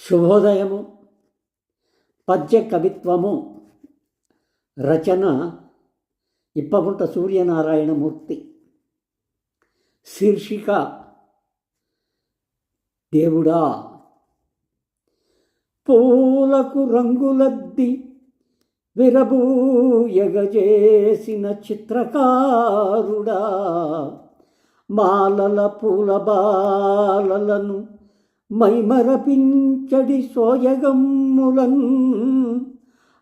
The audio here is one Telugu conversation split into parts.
శుభోదయము. పద్య కవిత్వము. రచన ఇప్పగుంట సూర్యనారాయణమూర్తి. శీర్షిక దేవుడా. పూలకు రంగులద్ది విరబూయగజేసిన చిత్రకారుడా, మాలల పూల బాలలను మైమరపించడి సోయగమ్ములన్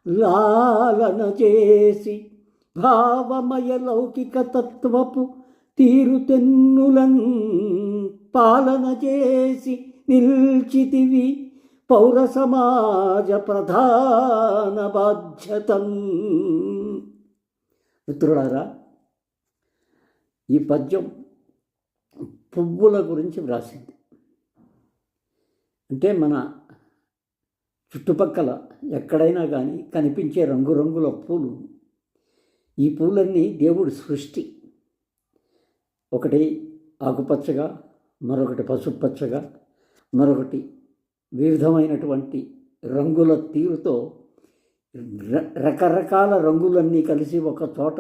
లాలన చేసి భావమయ లౌకిక తత్వపు తీరుతెన్నులన్ పాలన చేసి నిల్చితివి పౌర సమాజ ప్రధాన బాధ్యతన్. మిత్రులారా, ఈ పద్యం పువ్వుల గురించి వ్రాసింది. అంటే మన చుట్టుపక్కల ఎక్కడైనా కానీ కనిపించే రంగురంగుల పూలు, ఈ పూలన్నీ దేవుడి సృష్టి. ఒకటి ఆకుపచ్చగా, మరొకటి పసుపు పచ్చగా, మరొకటి వివిధమైనటువంటి రంగుల తీరుతో రకరకాల రంగులన్నీ కలిసి ఒక చోట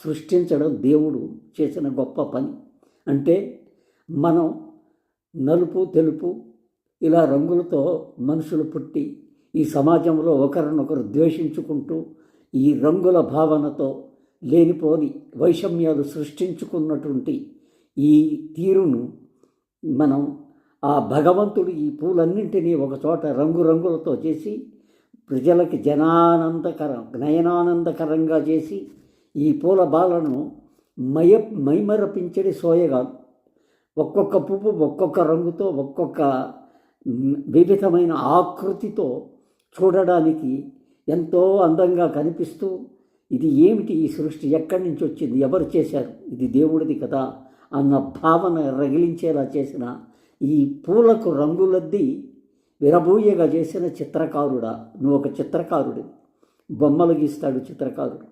సృష్టించడం దేవుడు చేసిన గొప్ప పని. అంటే మనం నలుపు తెలుపు ఇలా రంగులతో మనుషులు పుట్టి ఈ సమాజంలో ఒకరినొకరు ద్వేషించుకుంటూ ఈ రంగుల భావనతో లేనిపోని వైషమ్యాలు సృష్టించుకున్నటువంటి ఈ తీరును మనం ఆ భగవంతుడు ఈ పూలన్నింటినీ ఒకచోట రంగురంగులతో చేసి ప్రజలకి నయనానందకరంగా చేసి ఈ పూల బాలను మైమరపించడి సోయగాలు. ఒక్కొక్క పువ్వు ఒక్కొక్క రంగుతో, ఒక్కొక్క వివిధమైన ఆకృతితో చూడడానికి ఎంతో అందంగా కనిపిస్తూ, ఇది ఏమిటి, ఈ సృష్టి ఎక్కడి నుంచి వచ్చింది, ఎవరు చేశారు, ఇది దేవుడిది కదా అన్న భావన రగిలించేలా చేసిన ఈ పూలకు రంగులద్ది విరబూయగా చేసిన చిత్రకారుడా. నువ్వు ఒక చిత్రకారుడు. బొమ్మలు గీస్తాడు చిత్రకారుడు,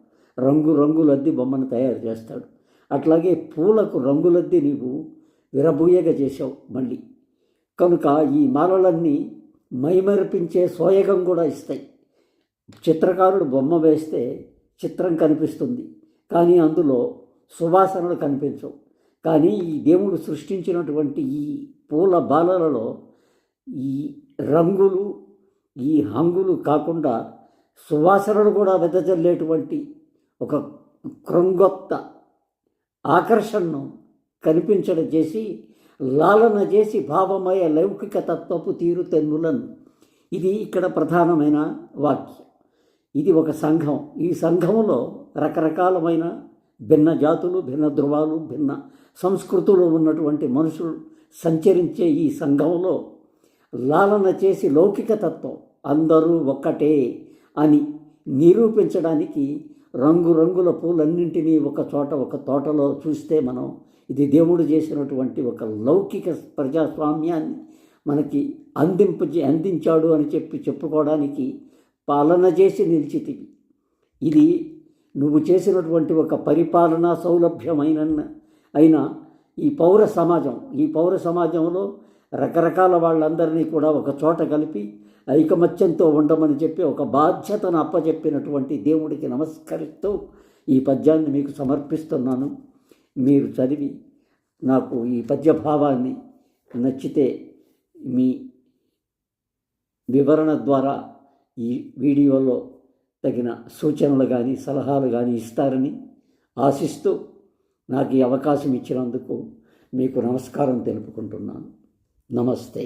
రంగులద్ది బొమ్మను తయారు చేస్తాడు. అట్లాగే పూలకు రంగులద్ది నీవు విరబూయగా చేసావు మళ్ళీ. కనుక ఈ మాలలన్నీ మైమరిపించే సోయగం కూడా ఇస్తాయి. చిత్రకారుడు బొమ్మ వేస్తే చిత్రం కనిపిస్తుంది, కానీ అందులో సువాసనలు కనిపించవు. కానీ ఈ దేవుడు సృష్టించినటువంటి ఈ పూల బాలలలో ఈ రంగులు, ఈ హంగులు కాకుండా సువాసనలు కూడా వెదజల్లేటువంటి ఒక క్రొంగొత్త ఆకర్షణను కనిపించడం చేసి, లాలన చేసి భావమయ లౌకిక తత్వపు తీరుతెన్నులను. ఇది ఇక్కడ ప్రధానమైన వాక్యం. ఇది ఒక సంఘం. ఈ సంఘంలో రకరకాలమైన భిన్న జాతులు, భిన్న ధృవాలు, భిన్న సంస్కృతులు ఉన్నటువంటి మనుషులు సంచరించే ఈ సంఘంలో లాలన చేసి లౌకిక తత్వం అందరూ ఒక్కటే అని నిరూపించడానికి రంగురంగుల పూలన్నింటినీ ఒక తోటలో చూస్తే మనం ఇది దేవుడు చేసినటువంటి ఒక లౌకిక ప్రజాస్వామ్యాన్ని మనకి అందించాడు అని చెప్పుకోవడానికి పాలన చేసి నిలిచితివి. ఇది నువ్వు చేసినటువంటి ఒక పరిపాలనా అయిన ఈ పౌర సమాజంలో రకరకాల వాళ్ళందరినీ కూడా ఒక చోట కలిపి ఐకమత్యంతో ఉండమని చెప్పి ఒక బాధ్యతను అప్పచెప్పినటువంటి దేవుడికి నమస్కరిస్తూ ఈ పద్యాన్ని మీకు సమర్పిస్తున్నాను. మీరు చదివి నాకు ఈ పద్యభావాన్ని నచ్చితే మీ వివరణ ద్వారా ఈ వీడియోలో తగిన సూచనలు కానీ సలహాలు కానీ ఇస్తారని ఆశిస్తూ నాకు ఈ అవకాశం ఇచ్చినందుకు మీకు నమస్కారం తెలుపుకుంటున్నాను. నమస్తే.